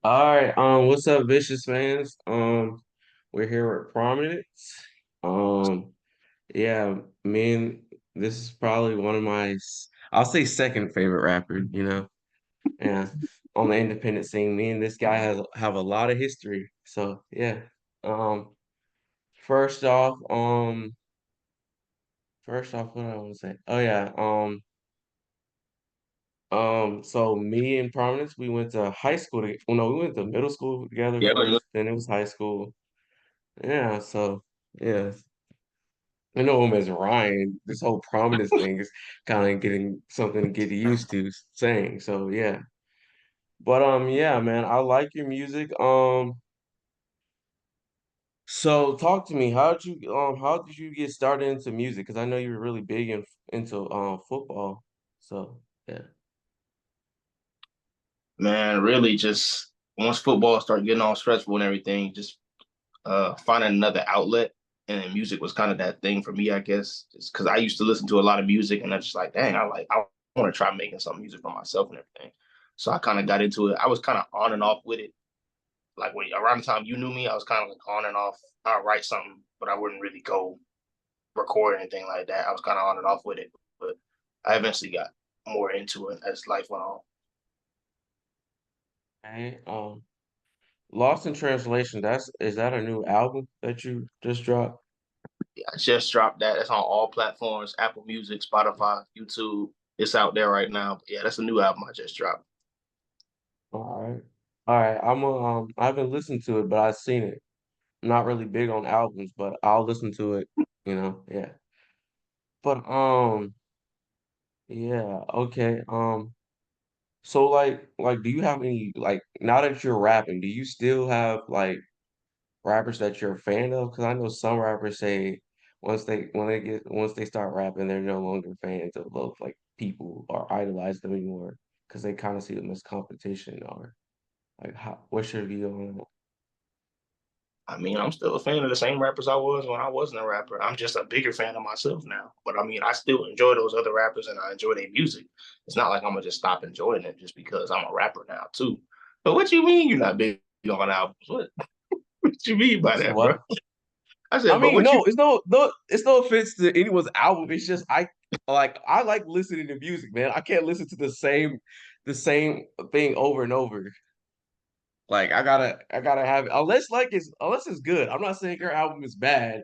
All right, what's up, Vicious fans? We're here with Prominence. Um, yeah, me and this is probably one of I'll say second favorite rapper, yeah, on the independent scene. Me and this guy have a lot of history. So yeah. Um, first off, what I want to say? Oh yeah, so me and Prominence, we went to high school well, no, we went to middle school together Yeah, first, then it was high school. Yeah, so yeah, I know him as Ryan. This whole prominence thing is kind of getting something to get used to saying. So yeah, but yeah, man, I like your music. So talk to me. How did you get started into music? Because I know you were really big into football. So yeah. man, really just once football started getting all stressful and everything, just finding another outlet. And then music was kind of that thing for me, I guess, just because I used to listen to a lot of music and I just like, dang, I want to try making some music for myself and everything. So I kind of got into it. I was kind of on and off with it. Like when around the time you knew me, I was kind of like on and off. I'll write something, but I wouldn't really go record anything like that. I was kind of on and off with it, but I eventually got more into it as life went on. Okay. Lost in Translation. Is that a new album that you just dropped? I just dropped that. It's on all platforms: Apple Music, Spotify, YouTube. It's out there right now. But yeah, that's a new album I just dropped. All right. All right. I haven't listened to it, but I've seen it. I'm not really big on albums, but I'll listen to it, yeah. But yeah, okay. So like do you have any like now that you're rapping, do you still have like rappers that you're a fan of? Because I know some rappers say once they start rapping, they're no longer fans of those like people or idolize them anymore because they kind of see them as competition or like what's your view on that? I mean, I'm still a fan of the same rappers I was when I wasn't a rapper. I'm just a bigger fan of myself now. But I mean, I still enjoy those other rappers and I enjoy their music. It's not like I'm gonna just stop enjoying it just because I'm a rapper now too. But what you mean you're not big on albums? What you mean by So that, bro? what? I I said, but mean, what you no, it's no offense to anyone's album. It's just I like listening to music, man. I can't listen to the same thing over and over. Like I gotta have unless it's good. I'm not saying your album is bad,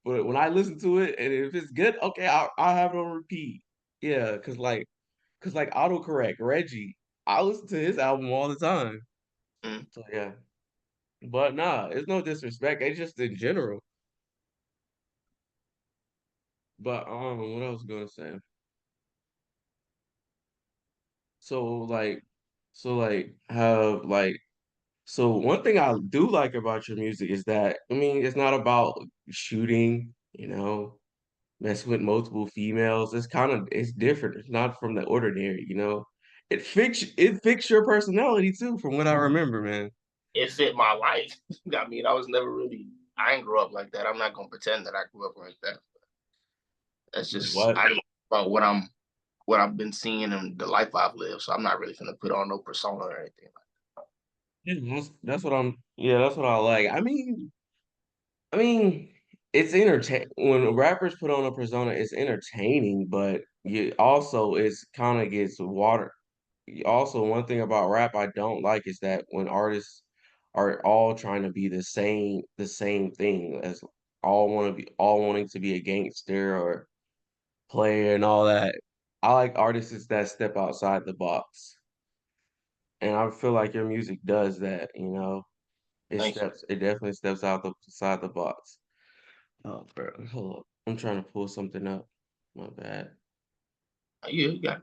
but when I listen to it and if it's good, okay, I'll have it on repeat. Yeah, cause like autocorrect, Reggie, I listen to his album all the time. mm, So yeah. But nah, it's no disrespect. It's just in general. But what I was gonna say. So like, have so one thing I do like about your music is that I mean it's not about shooting, messing with multiple females. It's different. It's not from the ordinary. It fits your personality too, from what I remember, man. it fit my life. I mean, I was never really I didn't grow up like that. I'm not gonna pretend that I grew up like that. That's just What? I know about what I've been seeing and the life I've lived. So I'm not really gonna put on no persona or anything. Yeah, that's what I like. I mean, it's entertain when rappers put on a persona, it's entertaining, but you also it's kind of gets water. Also, one thing about rap I don't like is that when artists are all trying to be the same thing as all wanting to be a gangster or player and all that. I like artists that step outside the box, and I feel like your music does that. Thank you. It definitely steps outside the box. Oh, bro, hold up. I'm trying to pull something up. My bad. Yeah, you got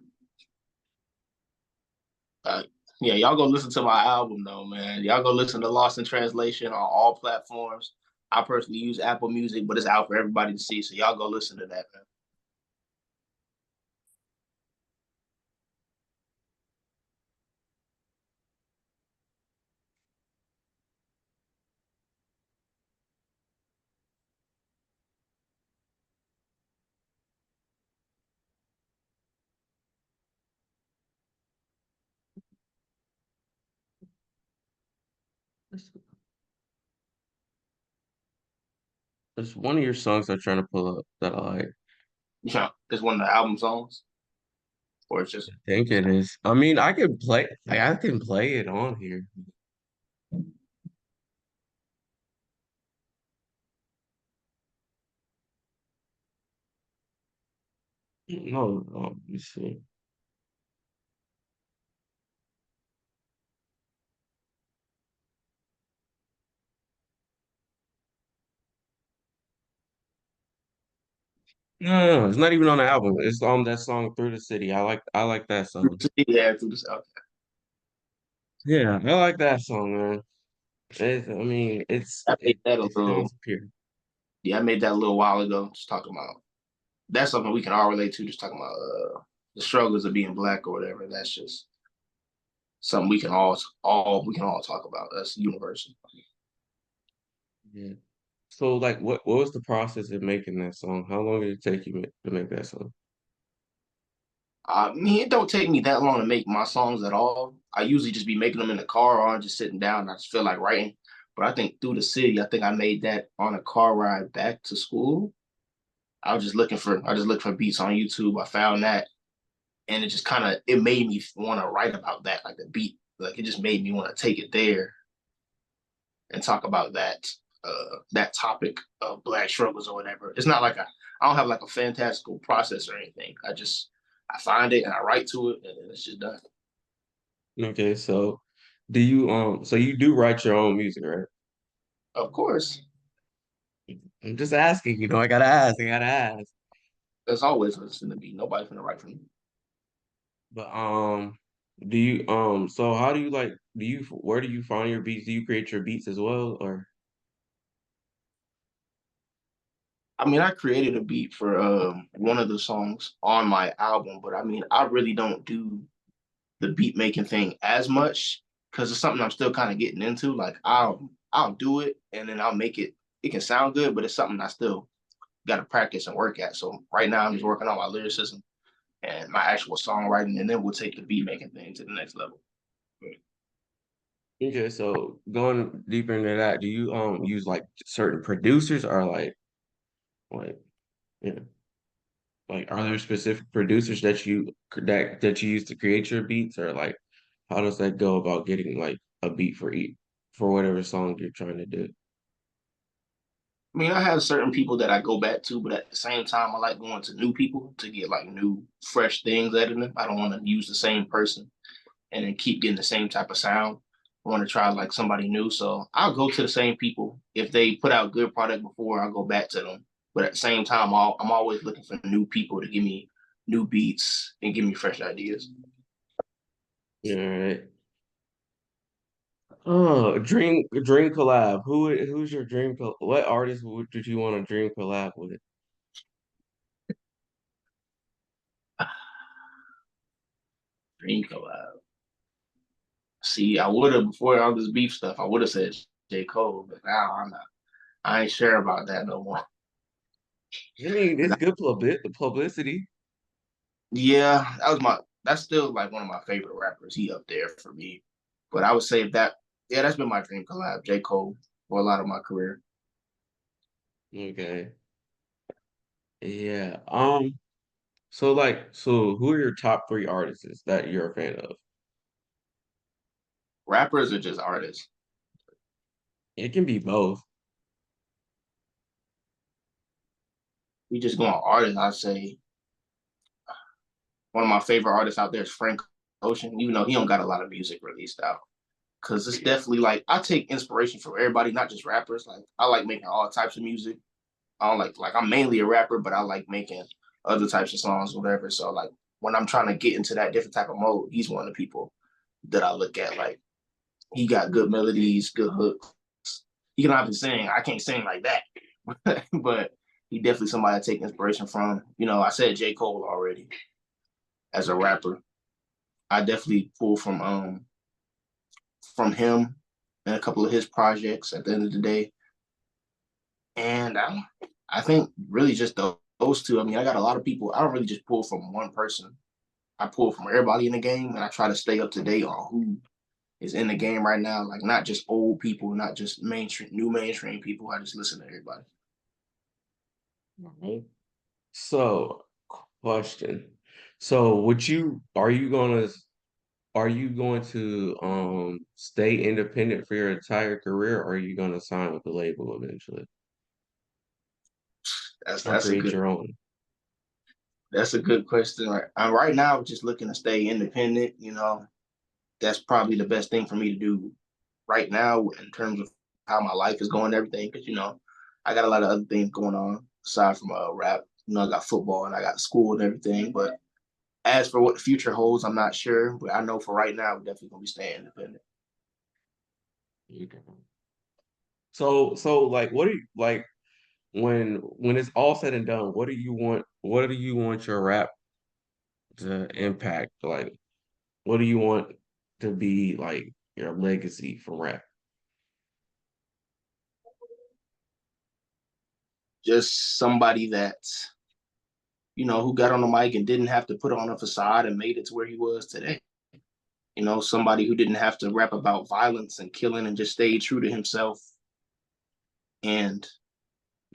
uh, yeah, y'all go listen to my album though, man. Y'all go listen to Lost in Translation on all platforms. I personally use Apple Music, but it's out for everybody to see. So y'all go listen to that, man. It's one of your songs I'm trying to pull up that I like. Yeah, it's one of the album songs, or it's just I think it is. I mean, I can play it on here. No, let me see. No, it's not even on the album. It's on that song "Through the City." I like that song. yeah, through this. Yeah, I like that song, man. I mean, I made that a it little. sounds pure. Yeah, I made that a little while ago. Just talking about that's something we can all relate to. Just talking about the struggles of being black or whatever. That's just something we can all talk about. That's universal. Yeah. So, like, what was the process of making that song? How long did it take you to make that song? I mean, it don't take me that long to make my songs at all. I usually just be making them in the car or I'm just sitting down and I just feel like writing. But I think through the city, I think I made that on a car ride back to school. I just looked for beats on YouTube. I found that and it just kind of it made me want to write about that, like the beat. Like it just made me want to take it there and talk about that topic of black struggles or whatever. It's not like I don't have like a fantastical process or anything. I find it and I write to it and then it's just done. Okay, so so you do write your own music, right? Of course, I'm just asking, I gotta ask, I gotta ask. there's always listening to me. Nobody's gonna write for me. But do you so how do you like where do you find your beats? Do you create your beats as well, or I mean, I created a beat for one of the songs on my album, but I mean, I really don't do the beat making thing as much because it's something I'm still kind of getting into. Like I'll do it and then I'll make it. It can sound good, but it's something I still got to practice and work at. So right now I'm just working on my lyricism and my actual songwriting, and then we'll take the beat making thing to the next level. okay, so going deeper into that, do you use like certain producers or like you know like are there specific producers that you use to create your beats, or like how does that go about getting like a beat for whatever song you're trying to do? I mean, I have certain people that I go back to, but at the same time, I like going to new people to get like new, fresh things out of them. I don't want to use the same person and then keep getting the same type of sound. I want to try like somebody new. So I'll go to the same people. If they put out good product before, I'll go back to them. But at the same time, I'm always looking for new people to give me new beats and give me fresh ideas. Yeah, right. Oh, dream collab. Who's your what artist did you want to dream collab with? Dream collab. See, I would have before all this beef stuff. I would have said J. Cole, but now I'm not. I ain't sure about that no more. I mean, it's good publicity. Yeah, that was my. That's still like one of my favorite rappers. He up there for me. But I would say that. Yeah, that's been my dream collab. J. Cole for a lot of my career. Okay. Yeah. So who are your top three artists that you're a fan of? Rappers are just artists. It can be both. We just go on artists. I say one of my favorite artists out there is Frank Ocean, even though he don't got a lot of music released out. Cause it's definitely like I take inspiration from everybody, not just rappers. Like I like making all types of music. I don't like I'm mainly a rapper, but I like making other types of songs, whatever. So like when I'm trying to get into that different type of mode, he's one of the people that I look at. Like he got good melodies, good hooks. He can obviously sing. I can't sing like that, but he definitely somebody I take inspiration from. You know, I said J. Cole already as a rapper. I definitely pull from him and a couple of his projects at the end of the day. And I think really just those two. I mean, I got a lot of people. I don't really just pull from one person. I pull from everybody in the game, and I try to stay up to date on who is in the game right now. Like not just old people, not just mainstream, new mainstream people. I just listen to everybody. Right. So, question. So, are you going to stay independent for your entire career, or are you going to sign with the label eventually That's or that's a create good your own? that's a good question. Right now, just looking to stay independent. That's probably the best thing for me to do right now in terms of how my life is going and everything. Because I got a lot of other things going on aside from rap. I got football and I got school and everything. But as for what the future holds, I'm not sure. But I know for right now, we're definitely gonna be staying independent. Okay. So like, what do you like when it's all said and done? What do you want? What do you want your rap to impact? Like, what do you want to be like your legacy from rap? Just somebody that who got on the mic and didn't have to put on a facade and made it to where he was today. Somebody who didn't have to rap about violence and killing and just stayed true to himself and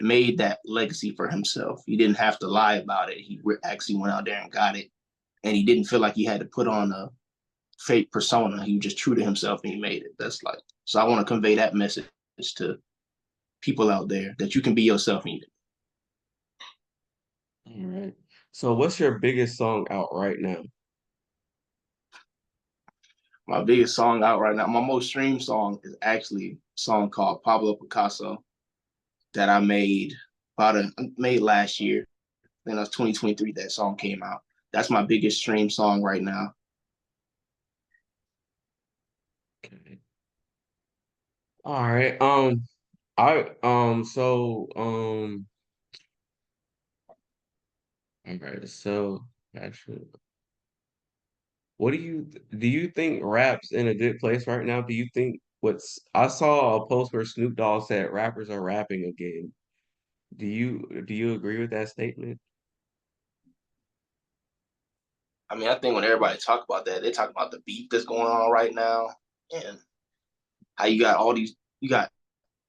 made that legacy for himself. He didn't have to lie about it. He actually went out there and got it. And he didn't feel like he had to put on a fake persona. He was just true to himself and he made it. That's like, so I want to convey that message to people out there that you can be yourself. And All right. So, what's your biggest song out right now? my biggest song out right now, my most streamed song is actually a song called Pablo Picasso that I made last year. I think that was 2023 that song came out. That's my biggest stream song right now. Okay. All right. I all right. So, actually, do you think rap's in a good place right now? Do you think what's I saw a post where Snoop Dogg said rappers are rapping again. Do you agree with that statement? I mean, I think when everybody talk about that, they talk about the beef that's going on right now and how you got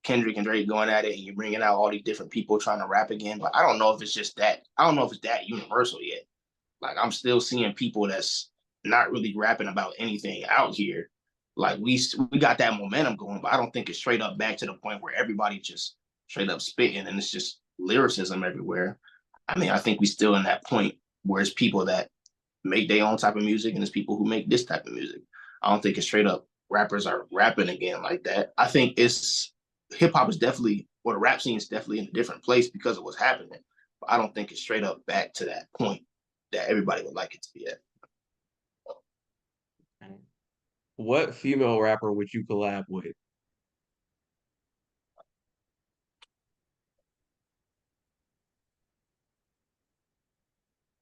Kendrick and Drake going at it, and you're bringing out all these different people trying to rap again. But I don't know if it's just that. I don't know if it's that universal yet. Like I'm still seeing people that's not really rapping about anything out here. Like we got that momentum going, but I don't think it's straight up back to the point where everybody just straight up spitting and it's just lyricism everywhere. I mean, I think we still in that point where it's people that make their own type of music and it's people who make this type of music. I don't think it's straight up rappers are rapping again like that. I think it's hip hop is definitely, or the rap scene is definitely in a different place because of what's happening. But I don't think it's straight up back to that point that everybody would like it to be at. What female rapper would you collab with?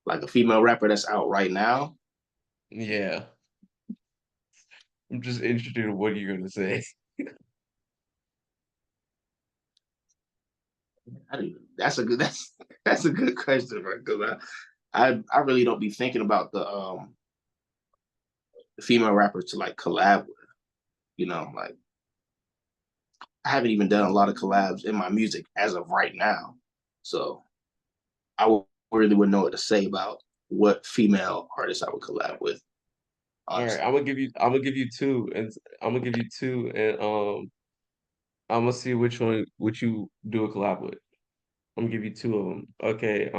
Like a female rapper that's out right now. Yeah, I'm just interested in what you're gonna say. That's a good that's a good question, bro. Because I really don't be thinking about the female rappers to like collab with. Like I haven't even done a lot of collabs in my music as of right now. So really wouldn't know what to say about what female artists I would collab with, All right, honestly. I'm gonna give you two, and I'm gonna give you two, and I'm gonna see which one would you do a collab with. I'm gonna give you two of them. Okay,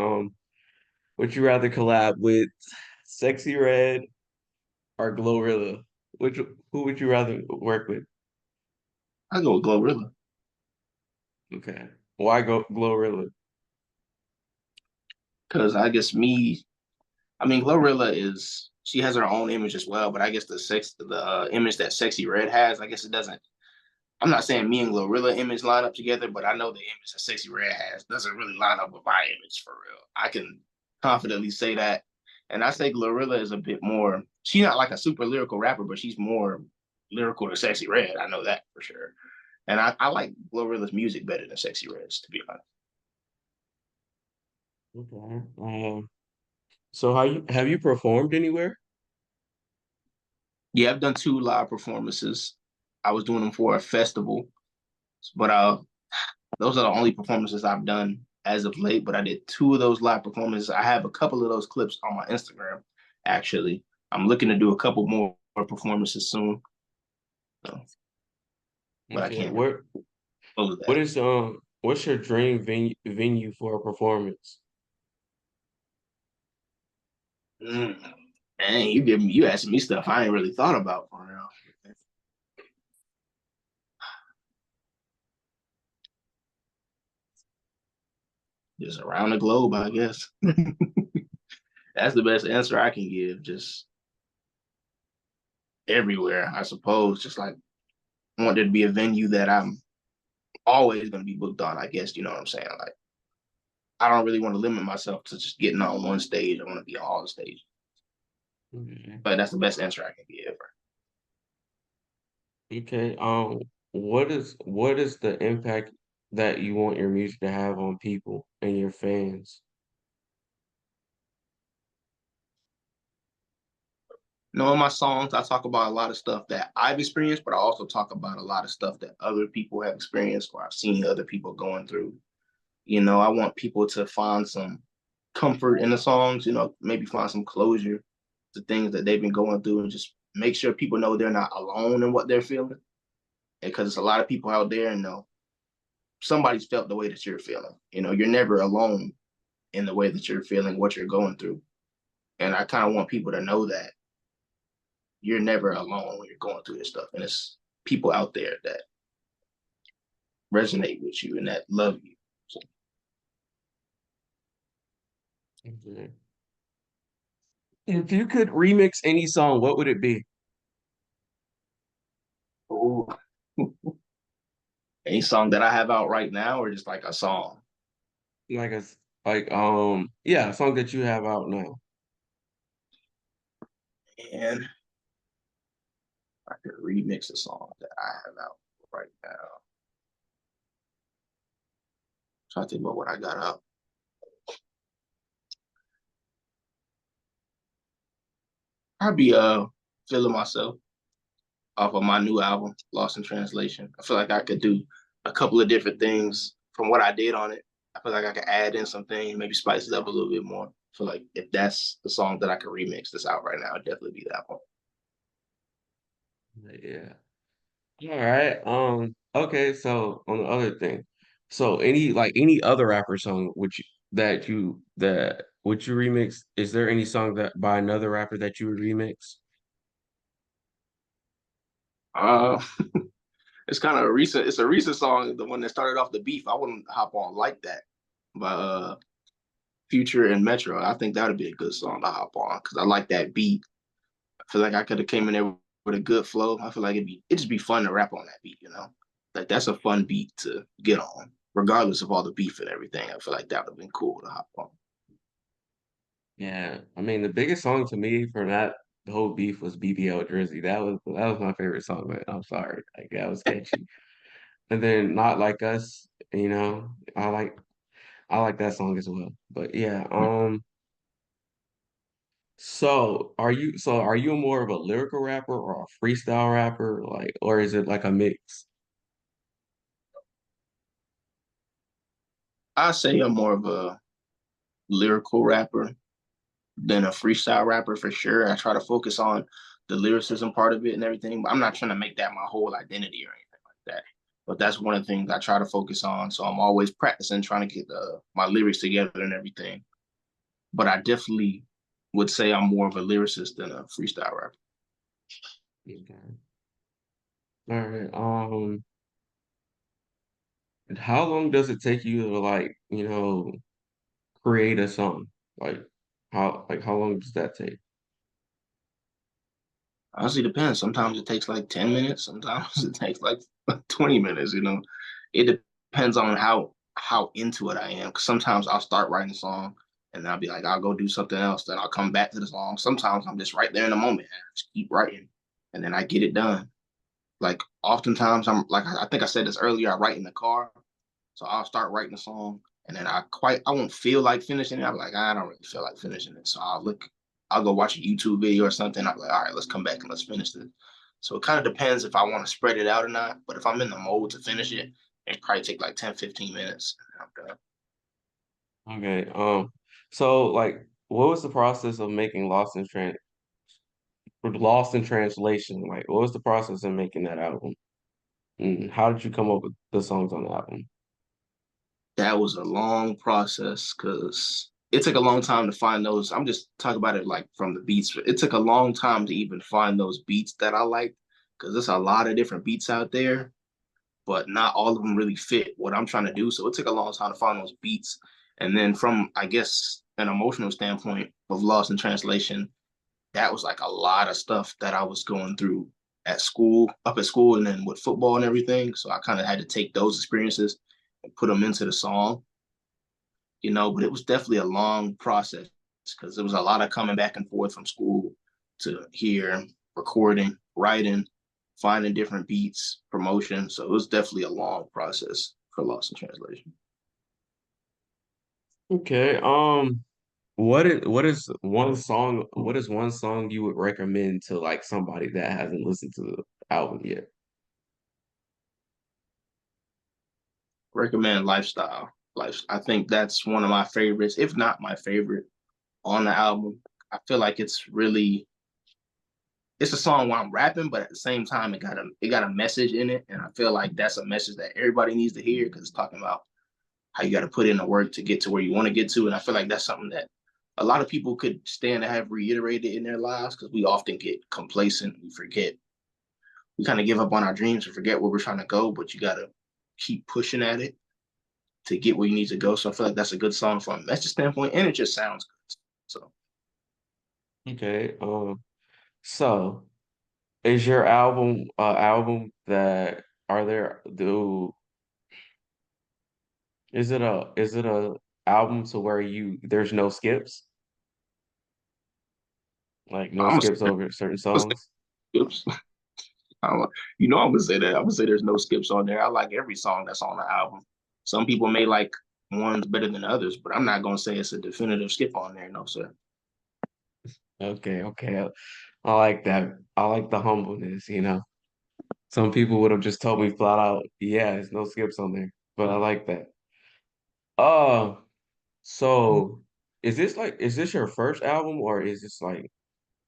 would you rather collab with Sexy Red or Glorilla? Who would you rather work with? I go with Glorilla Okay, why go Glorilla? because I mean, Glorilla she has her own image as well, but I guess the image that Sexy Red has, I guess it doesn't. I'm not saying me and Glorilla image line up together, but I know the image that Sexy Red has doesn't really line up with my image for real. I can confidently say that. And I say Glorilla is a bit more, she's not like a super lyrical rapper, but she's more lyrical than Sexy Red. I know that for sure. And I like Glorilla's music better than Sexy Red's, to be honest. Okay. So how you have you performed anywhere? Yeah, I've done two live performances. I was doing them for a festival, but those are the only performances I've done as of late. But I did two of those live performances. I have a couple of those clips on my Instagram, actually. I'm looking to do a couple more performances soon, so, but I Okay, can't really close that. what's your dream venue for a performance? Mm. Dang, you asking me stuff I ain't really thought about for real. Just around the globe, I guess. That's the best answer I can give. Just everywhere, I suppose. Just like I want there to be a venue that I'm always going to be booked on. I guess you know what I'm saying. Like I don't really want to limit myself to just getting on one stage. I want to be on all the stages. Okay. But that's the best answer I can give. Okay. What is the impact that you want your music to have on people and your fans? Knowing my songs, I talk about a lot of stuff that I've experienced, but I also talk about a lot of stuff that other people have experienced or I've seen other people going through. You know, I want people to find some comfort in the songs, you know, maybe find some closure to things that they've been going through and just make sure people know they're not alone in what they're feeling. Because there's a lot of people out there and know somebody's felt the way that you're feeling. You know, you're never alone in the way that you're feeling, what you're going through. And I kind of want people to know that you're never alone when you're going through this stuff. And it's people out there that resonate with you and that love you. So, Okay. If you could remix any song, what would it be? ooh. Any song that I have out right now, or just like a song? Like yeah, a song that you have out now. And I could remix a song that I have out right now. Trying to think about what I got out. I'd be feeling myself off of my new album, Lost in Translation. I feel like I could do a couple of different things from what I did on it. I feel like I could add in something, maybe spice it up a little bit more. I feel like if that's the song that I could remix that's out right now, it'd definitely be that one. Yeah. All right. Okay, so on the other thing. So any other rapper song that would you remix? Is there any song that by another rapper that you would remix? Uh, it's kind of a recent. It's a recent song, the one that started off the beef. I wouldn't hop on like that, but Future and Metro. I think that would be a good song to hop on because I like that beat. I feel like I could have came in there with a good flow. I feel like it'd just be fun to rap on that beat, you know? Like that's a fun beat to get on, regardless of all the beef and everything. I feel like that would have been cool to hop on. Yeah, I mean the biggest song to me for that the whole beef was BBL Drizzy. That was my favorite song, man. I'm sorry. Like that was catchy. And then Not Like Us, I like that song as well. But yeah, so are you more of a lyrical rapper or a freestyle rapper? Like, or is it like a mix? I say I'm more of a lyrical rapper than a freestyle rapper for sure. I try to focus on the lyricism part of it and everything, but I'm not trying to make that my whole identity or anything like that. But that's one of the things I try to focus on. So I'm always practicing, trying to get my lyrics together and everything. But I definitely would say I'm more of a lyricist than a freestyle rapper. Okay. All right. How long does it take you to create a song? Like how long does that take? Honestly, depends. Sometimes it takes like 10 minutes. Sometimes it takes like 20 minutes, you know. It depends on how into it I am. Cause sometimes I'll start writing a song and then I'll be like, I'll go do something else. Then I'll come back to the song. Sometimes I'm just right there in the moment and I just keep writing. And then I get it done. Like oftentimes I'm like I think I said this earlier, I write in the car. So I'll start writing a song and then I won't feel like finishing it. I'm like, I don't really feel like finishing it. So I'll look. I'll go watch a YouTube video or something. I'm like, all right, let's come back and let's finish this. So it kind of depends if I want to spread it out or not. But if I'm in the mode to finish it, it probably take like 10, 15 minutes. And I'm done. Okay. So like, what was the process of making Lost in Translation? Like, what was the process of making that album? And how did you come up with the songs on the album? That was a long process because it took a long time to find those. I'm just talking about it like from the beats. It took a long time to even find those beats that I liked because there's a lot of different beats out there, but not all of them really fit what I'm trying to do. So it took a long time to find those beats. And then from, I guess, an emotional standpoint of Lost in Translation, that was like a lot of stuff that I was going through up at school, and then with football and everything. So I kind of had to take those experiences and put them into the song, but it was definitely a long process because there was a lot of coming back and forth from school to here, recording, writing, finding different beats, promotion. So it was definitely a long process for Lost in Translation. Okay. What is one song you would recommend to like somebody that hasn't listened to the album yet? Recommend Lifestyle. Life. I think that's one of my favorites, if not my favorite on the album. I feel like it's a song where I'm rapping, but at the same time it got a message in it, and I feel like that's a message that everybody needs to hear because it's talking about how you got to put in the work to get to where you want to get to, and I feel like that's something that a lot of people could stand to have reiterated in their lives because we often get complacent, we kind of give up on our dreams and forget where we're trying to go, but you got to keep pushing at it to get where you need to go. So I feel like that's a good song from a message standpoint, and it just sounds good. So Okay. So is your album that are there do is it a album to where you there's no skips? Like no I'm gonna skips say, over certain songs? skips. I'm gonna say that. I'm gonna say there's no skips on there. I like every song that's on the album. Some people may like ones better than others, but I'm not gonna say it's a definitive skip on there. No, sir. Okay, okay. I like that. I like the humbleness, you know. Some people would have just told me flat out, yeah, there's no skips on there. But I like that. Uh, so is this your first album or is this like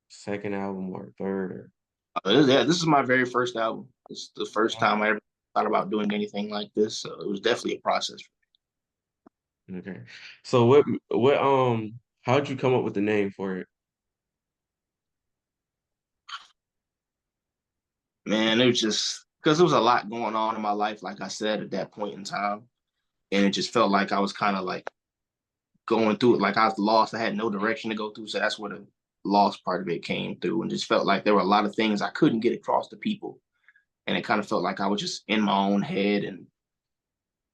second album or third or Yeah, this is my very first album. It's the first time I ever thought about doing anything like this, so it was definitely a process. okay. So what how'd you come up with the name for it? Man, it was just because there was a lot going on in my life, like I said, at that point in time, and it just felt like I was kind of like going through it, like I was lost. I had no direction to go through, so that's where the lost part of it came through, and just felt like there were a lot of things I couldn't get across to people, and it kind of felt like I was just in my own head, and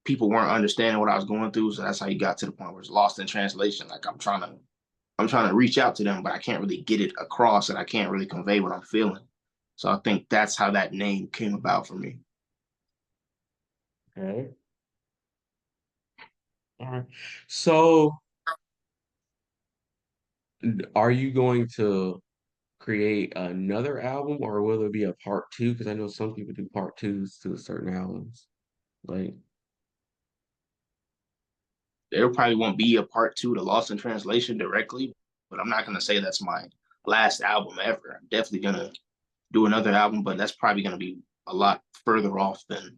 people weren't understanding what I was going through. So that's how you got to the point where it's lost in translation. Like I'm trying to reach out to them, but I can't really get it across, and I can't really convey what I'm feeling. So I think that's how that name came about for me. Okay. All right. So are you going to create another album or will there be a part two? Because I know some people do part twos to certain albums. Like, There probably won't be a part two to Lost in Translation directly, but I'm not gonna say that's my last album ever. I'm definitely gonna do another album, but that's probably gonna be a lot further off than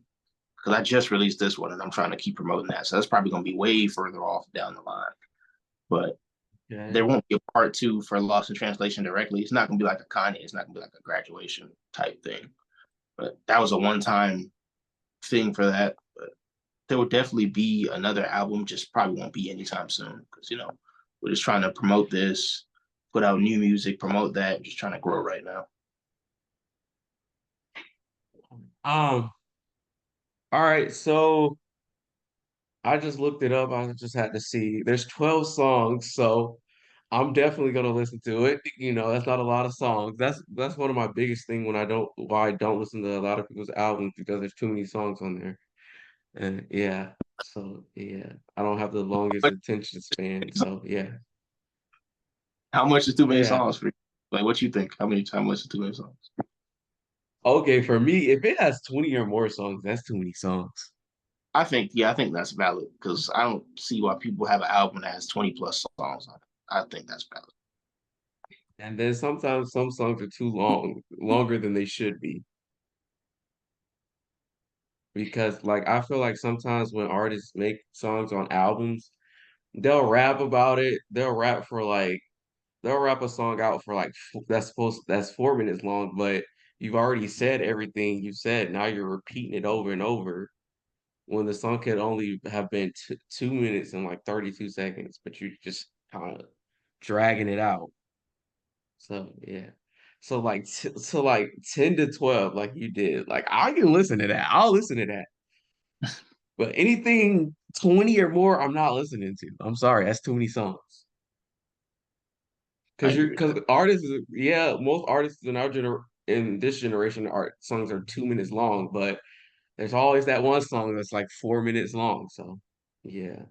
because I just released this one and I'm trying to keep promoting that. So that's probably gonna be way further off down the line. But there okay. won't be a part two for Lost in Translation directly. It's not gonna be like a Kanye. It's not gonna be like a graduation type thing. But that was a one time thing for that. But there will definitely be another album. Just probably won't be anytime soon because we're just trying to promote this, put out new music, promote that. Just trying to grow right now. Um, all right, so I just looked it up. I just had to see. There's 12 songs, so I'm definitely gonna listen to it. You know, that's not a lot of songs. That's one of my biggest thing when I don't why I don't listen to a lot of people's albums because there's too many songs on there. And yeah, so yeah, I don't have the longest attention span. So yeah. How much is too many Yeah. songs for you? Like, what you think? How much is too many songs? Okay, for me, if it has 20 or more songs, that's too many songs. I think that's valid because I don't see why people have an album that has 20 plus songs on it. I think that's valid. And then sometimes some songs are too long, longer than they should be. Because like I feel like sometimes when artists make songs on albums, they'll rap about it. They'll rap a song out for like that's 4 minutes long, but you've already said everything you said. Now you're repeating it over and over when the song could only have been 2 minutes and like 32 seconds, but you're just kind of dragging it out. So yeah. So like 10 to 12 like you did. Like I can listen to that. I'll listen to that. But anything 20 or more, I'm not listening to. I'm sorry, that's too many songs. I Cause agree. artists, yeah, most artists in this generation art songs are 2 minutes long, but there's always that one song that's like 4 minutes long. So yeah,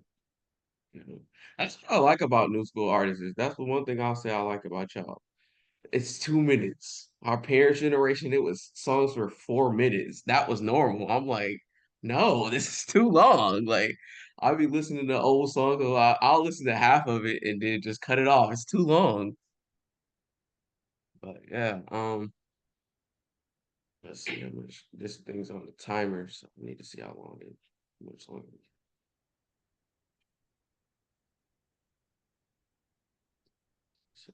you know. That's what I like about new school artists. That's the one thing I'll say I like about y'all. It's 2 minutes. Our parents' generation, it was songs for 4 minutes. That was normal. I'm like, no, this is too long. Like, I'll be listening to old songs a lot. I'll listen to half of it and then just cut it off. It's too long. But yeah, let's see how much this thing's on the timer, so I need to see how long it much longer. So,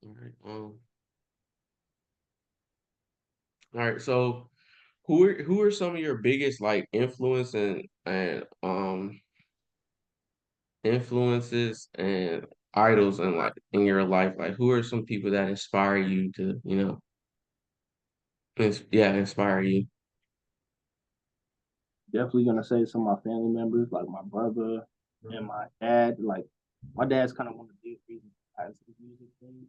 all right, all right. So, who are some of your biggest like influences and idols in like in your life? Like, who are some people that inspire you to, inspire you? Definitely gonna say some of my family members, like my brother and my dad. Like my dad's kind of one of the big reasons I got into the music thing.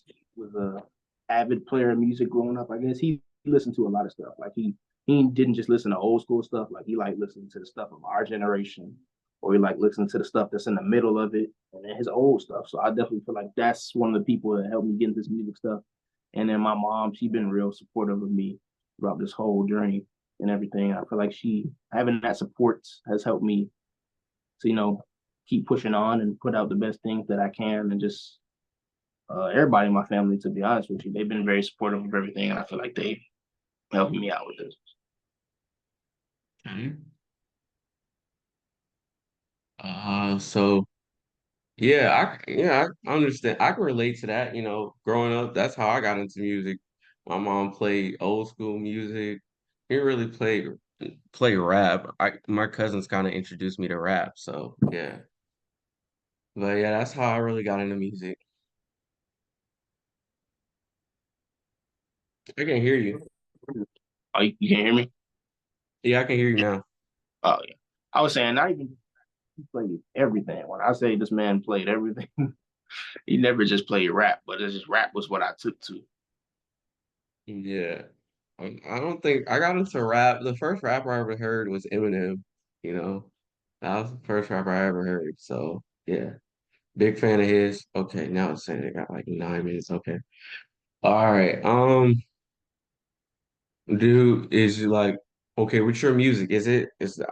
He was a avid player of music growing up. I guess he listened to a lot of stuff. Like he didn't just listen to old school stuff. Like he liked listening to the stuff of our generation, or he liked listening to the stuff that's in the middle of it, and then his old stuff. So I definitely feel like that's one of the people that helped me get into this music stuff. And then my mom, she's been real supportive of me throughout this whole journey and everything. I feel like she having that support has helped me to keep pushing on and put out the best things that I can, and just everybody in my family, to be honest with you, they've been very supportive of everything, and I feel like they helping me out with this. Okay. So I understand. I can relate to that. Growing up, that's how I got into music. My mom played old school music. He really play rap. My cousins kind of introduced me to rap. So yeah, but yeah, that's how I really got into music. I can hear you. Oh, you can hear me? Yeah, I can hear you now. Oh yeah. I was saying not even he played everything. When I say this man played everything, he never just played rap, but it's just rap was what I took to. Yeah, I don't think I got into rap. The first rapper I ever heard was Eminem. You know, that was the first rapper I ever heard. So yeah. Big fan of his. Okay, now it's saying it got like 9 minutes. Okay. All right. Dude, is you like okay, with your music,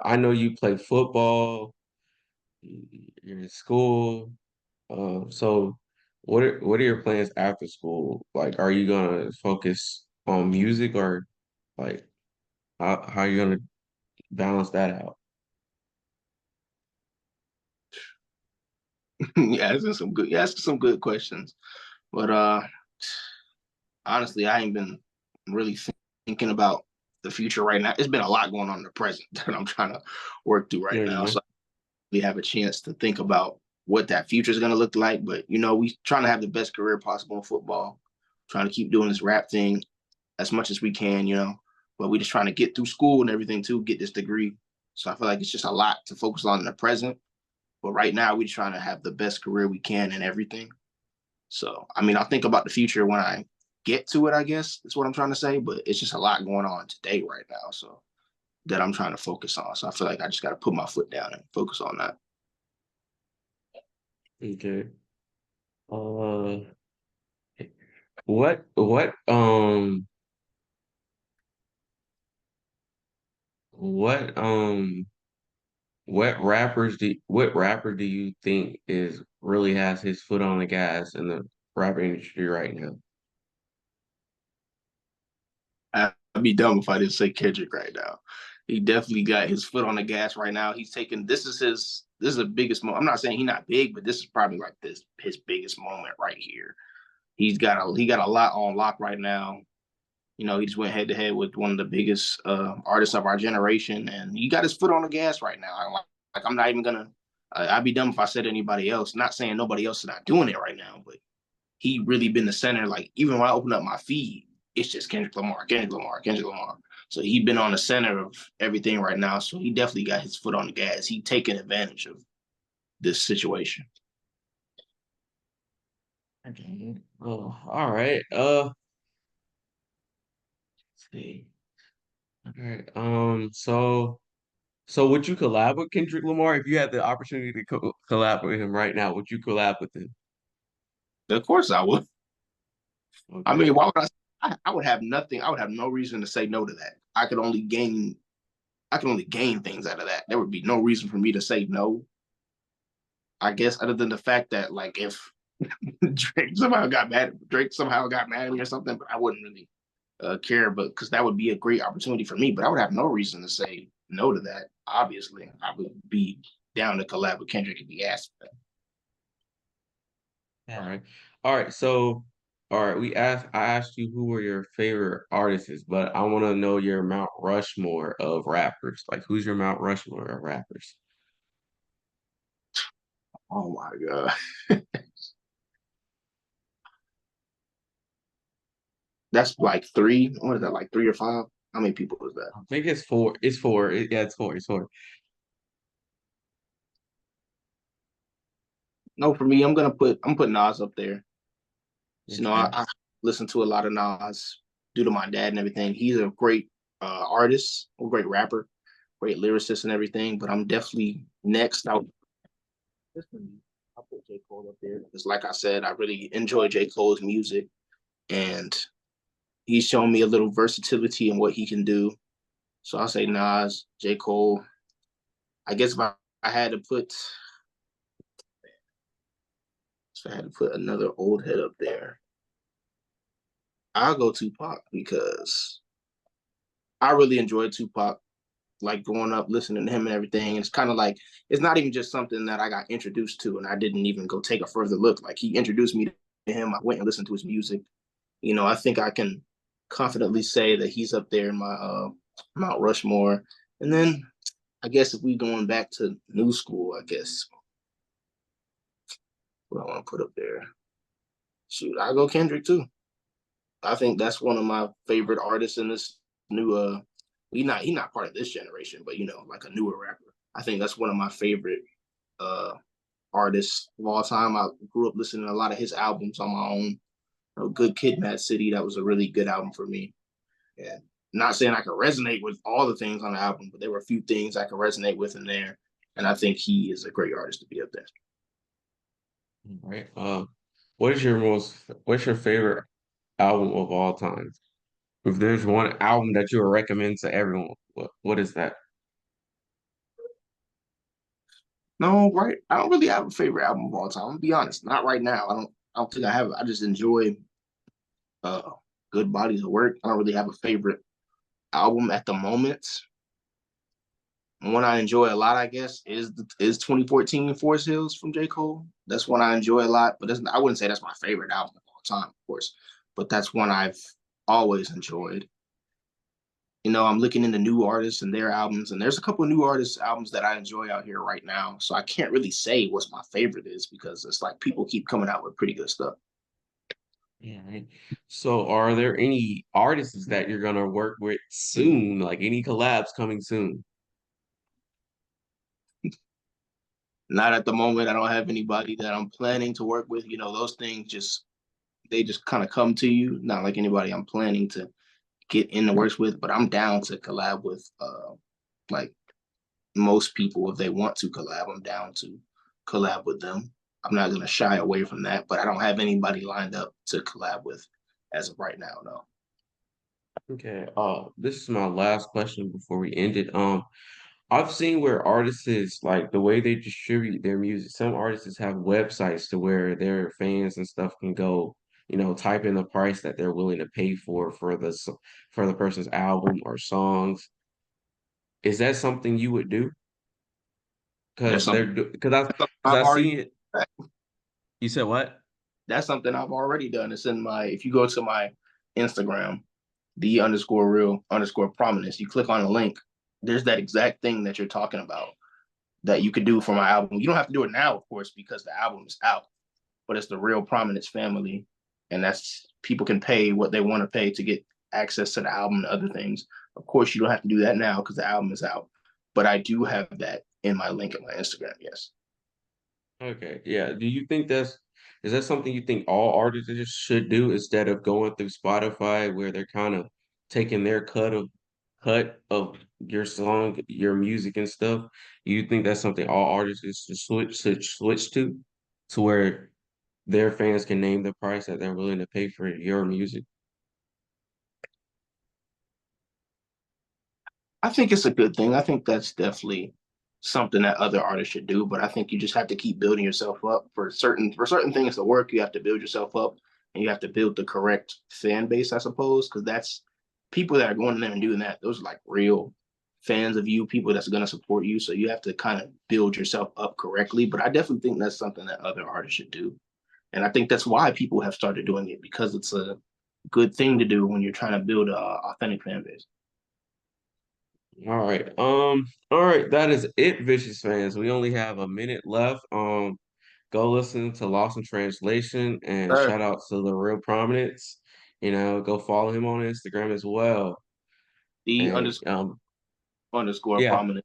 I know you play football, you're in school. So what are your plans after school? Like, are you gonna focus on music or like how are you gonna balance that out? You asking some good questions. But honestly, I ain't been really thinking about the future right now. It's been a lot going on in the present that I'm trying to work through right now. Yeah. So we have a chance to think about what that future is going to look like. But we trying to have the best career possible in football. Trying to keep doing this rap thing as much as we can. But we just trying to get through school and everything too, get this degree. So I feel like it's just a lot to focus on in the present. But right now, we're trying to have the best career we can in everything. So, I mean, I'll think about the future when I get to it, I guess is what I'm trying to say. But it's just a lot going on today right now. So that I'm trying to focus on. So I feel like I just got to put my foot down and focus on that. Okay. Uh, what what rapper do you think is really has his foot on the gas in the rap industry right now? I'd be dumb if I didn't say Kendrick right now. He definitely got his foot on the gas right now. He's taking this is the biggest moment. I'm not saying he's not big, but this is probably like this his biggest moment right here. He got a lot on lock right now. You know, he just went head to head with one of the biggest artists of our generation, and he got his foot on the gas right now. I'm not even gonna. I'd be dumb if I said anybody else. Not saying nobody else is not doing it right now, but he really been the center. Like even when I open up my feed, it's just Kendrick Lamar, Kendrick Lamar, Kendrick Lamar. So he been on the center of everything right now. So he definitely got his foot on the gas. He taking advantage of this situation. Okay. Oh, all right. Let's see. All right. So would you collab with Kendrick Lamar if you had the opportunity to collab with him right now? Would you collab with him? Of course I would. I Okay. mean, why would I would have nothing. I would have no reason to say no to that. I can only gain things out of that. There would be no reason for me to say no. I guess other than the fact that like if Drake somehow got mad at me or something, but I wouldn't really care. But because that would be a great opportunity for me, but I would have no reason to say no to that. Obviously, I would be down to collab with Kendrick if he asked for that. All right. All right. So, all right. I asked you who were your favorite artists, but I want to know your Mount Rushmore of rappers. Like, who's your Mount Rushmore of rappers? Oh my god, that's like three. What is that? Like three or five? How many people is that? I think it's four. It's four. Yeah, it's four. It's four. No, for me, I'm putting Nas up there. So, you know, Okay. I listen to a lot of Nas due to my dad and everything. He's a great artist, a great rapper, great lyricist and everything. But I'm definitely next. I'll put J. Cole up there because, like I said, I really enjoy J. Cole's music, and he's shown me a little versatility in what he can do. So I'll say Nas, J. Cole. I guess I had to put, if I had to put another old head up there, I'll go Tupac because I really enjoyed Tupac like growing up listening to him and everything. It's kind of like it's not even just something that I got introduced to and I didn't even go take a further look. Like he introduced me to him. I went and listened to his music. You know, I think I can confidently say that he's up there in my Mount Rushmore. And then I guess if we going back to new school, I guess what I want to put up there. Shoot, I go Kendrick too. I think that's one of my favorite artists in this new he not part of this generation, but you know, like a newer rapper. I think that's one of my favorite uh artists of all time. I grew up listening to a lot of his albums on my own. You know, Good Kid, Mad City, that was a really good album for me. And not saying I could resonate with all the things on the album, but there were a few things I could resonate with in there. And I think he is a great artist to be up there. All right. What's your favorite album of all time? If there's one album that you would recommend to everyone, what is that? No, right. I don't really have a favorite album of all time. I'm gonna be honest. Not right now. I don't think I have. I just enjoy uh good bodies of work. I don't really have a favorite album at the moment. One I enjoy a lot, I guess, is 2014 Forest Hills from J. Cole. That's one I enjoy a lot, but I wouldn't say that's my favorite album of all time, of course. But that's one I've always enjoyed. You know, I'm looking into new artists and their albums, and there's a couple of new artists' albums that I enjoy out here right now. So I can't really say what's my favorite is because it's like people keep coming out with pretty good stuff. Yeah. Right. So, are there any artists that you're gonna work with soon? Like any collabs coming soon? Not at the moment. I don't have anybody that I'm planning to work with. You know, those things just they just kind of come to you. Not like anybody I'm planning to get in the works with, but I'm down to collab with like most people if they want to collab. I'm down to collab with them. I'm not gonna shy away from that. But I don't have anybody lined up to collab with as of right now. No. Okay. This is my last question before we end it. I've seen where artists is like the way they distribute their music. Some artists have websites to where their fans and stuff can go, type in the price that they're willing to pay for the person's album or songs. Is that something you would do? That's Because something. because I've I already. see it. You said what? That's something I've already done. It's in my. If you go to my Instagram, the underscore real underscore prominence, you click on the link. There's that exact thing that you're talking about that you could do for my album. You don't have to do it now, of course, because the album is out. But it's the real prominence family, and that's people can pay what they want to pay to get access to the album and other things. Of course, you don't have to do that now because the album is out. But I do have that in my link in my Instagram. Yes. Okay, yeah. Do you think is that something you think all artists just should do instead of going through Spotify where they're kind of taking their cut of your song, your music and stuff? You think that's something all artists should switch to where their fans can name the price that they're willing to pay for your music? I think it's a good thing. I think that's definitely something that other artists should do. But I think you just have to keep building yourself up for certain things to work. You have to build yourself up, and you have to build the correct fan base, I suppose, because that's people that are going in there and doing that. Those are like real fans of you, people that's going to support you. So you have to kind of build yourself up correctly. But I definitely think that's something that other artists should do, and I think that's why people have started doing it because it's a good thing to do when you're trying to build a authentic fan base. All right, that is it, Vicious fans. We only have a minute left. Go listen to Lost in Translation and Sure. shout out to the real prominence. Go follow him on Instagram as well. The And underscore yeah, prominent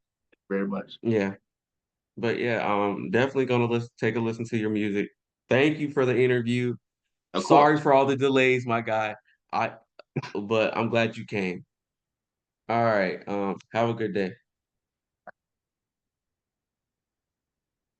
very much. yeah. But yeah, definitely gonna take a listen to your music. Thank you for the interview. Of Sorry course. for all the delays, my guy. But I'm glad you came. All right. Have a good day.